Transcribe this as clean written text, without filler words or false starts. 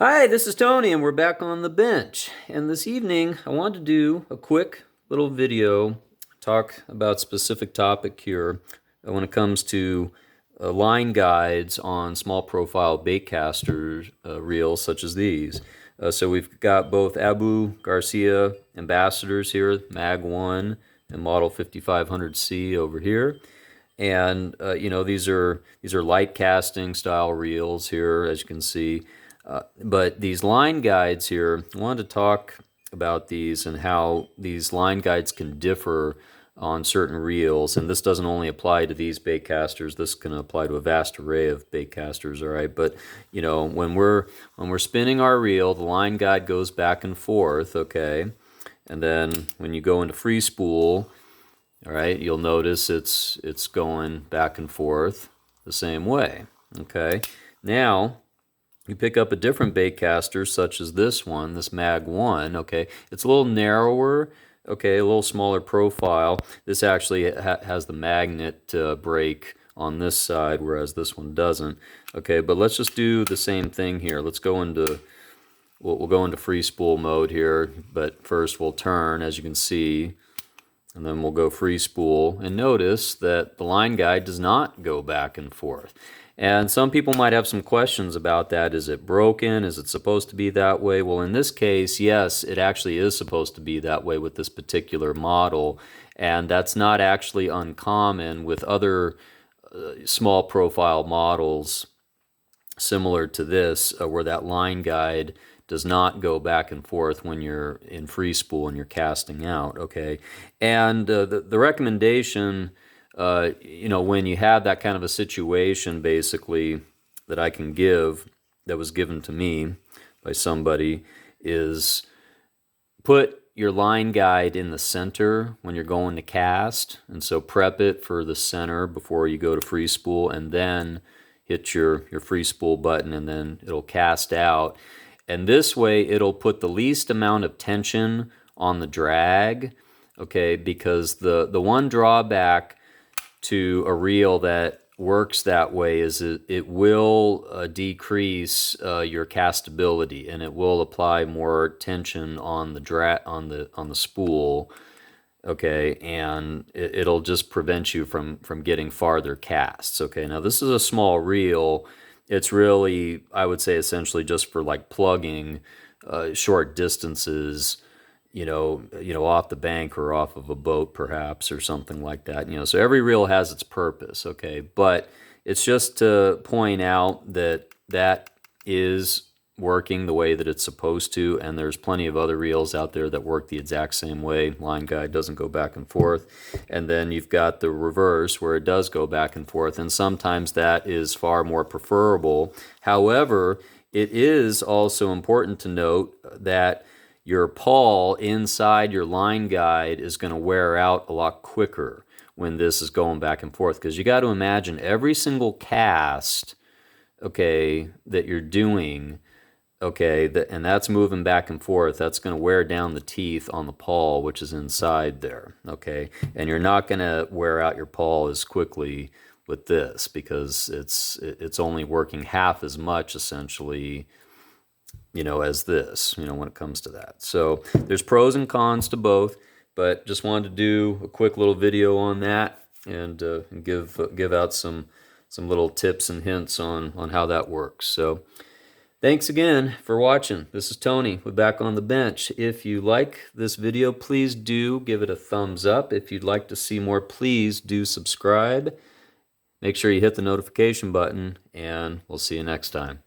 Hi, this is Tony, and we're back on the bench. And this evening, I wanted to do a quick little video, talk about specific topic here when it comes to line guides on small profile baitcaster reels such as these. So we've got both Abu Garcia ambassadors here, Mag 1 and Model 5500C over here. And these are light casting style reels here, as you can see. But these line guides here, I wanted to talk about these and how these line guides can differ on certain reels. And this doesn't only apply to these baitcasters. This can apply to a vast array of baitcasters. All right, but when we're spinning our reel, the line guide goes back and forth. Okay, and then when you go into free spool, all right, you'll notice it's going back and forth the same way. Okay, now you pick up a different baitcaster such as this one, this Mag 1, okay? It's a little narrower, okay, a little smaller profile. This actually has the magnet brake on this side, whereas this one doesn't. Okay, but let's just do the same thing here. Let's go into, we'll go into free spool mode here, but first we'll turn, as you can see, and then we'll go free spool, and notice that the line guide does not go back and forth. And some people might have some questions about that. Is it broken? Is it supposed to be that way? Well, in this case, yes, it actually is supposed to be that way with this particular model. And that's not actually uncommon with other small profile models similar to this, where that line guide does not go back and forth when you're in free spool and you're casting out, okay? And the recommendation, when you have that kind of a situation, basically, that I can give, that was given to me by somebody, is put your line guide in the center when you're going to cast, and so prep it for the center before you go to free spool, and then hit your free spool button, and then it'll cast out. And this way, it'll put the least amount of tension on the drag, okay? Because the one drawback to a reel that works that way is it will decrease your castability, and it will apply more tension on the spool, okay, and it'll just prevent you from getting farther casts. Okay, now this is a small reel. It's really, I would say, essentially just for like plugging short distances, off the bank or off of a boat perhaps, or something like that. So every reel has its purpose, okay? But it's just to point out that that is working the way that it's supposed to, and there's plenty of other reels out there that work the exact same way. Line guide doesn't go back and forth. And then you've got the reverse where it does go back and forth, and sometimes that is far more preferable. However, it is also important to note that your pawl inside your line guide is going to wear out a lot quicker when this is going back and forth, because you got to imagine every single cast, okay, that you're doing, okay, and that's moving back and forth, that's going to wear down the teeth on the pawl, which is inside there, okay? And you're not going to wear out your pawl as quickly with this, because it's only working half as much, essentially, as this, when it comes to that. So there's pros and cons to both, but just wanted to do a quick little video on that, and give out some little tips and hints on how that works. So thanks again for watching. This is Tony with Back on the Bench. If you like this video, please do give it a thumbs up. If you'd like to see more, please do subscribe. Make sure you hit the notification button, and we'll see you next time.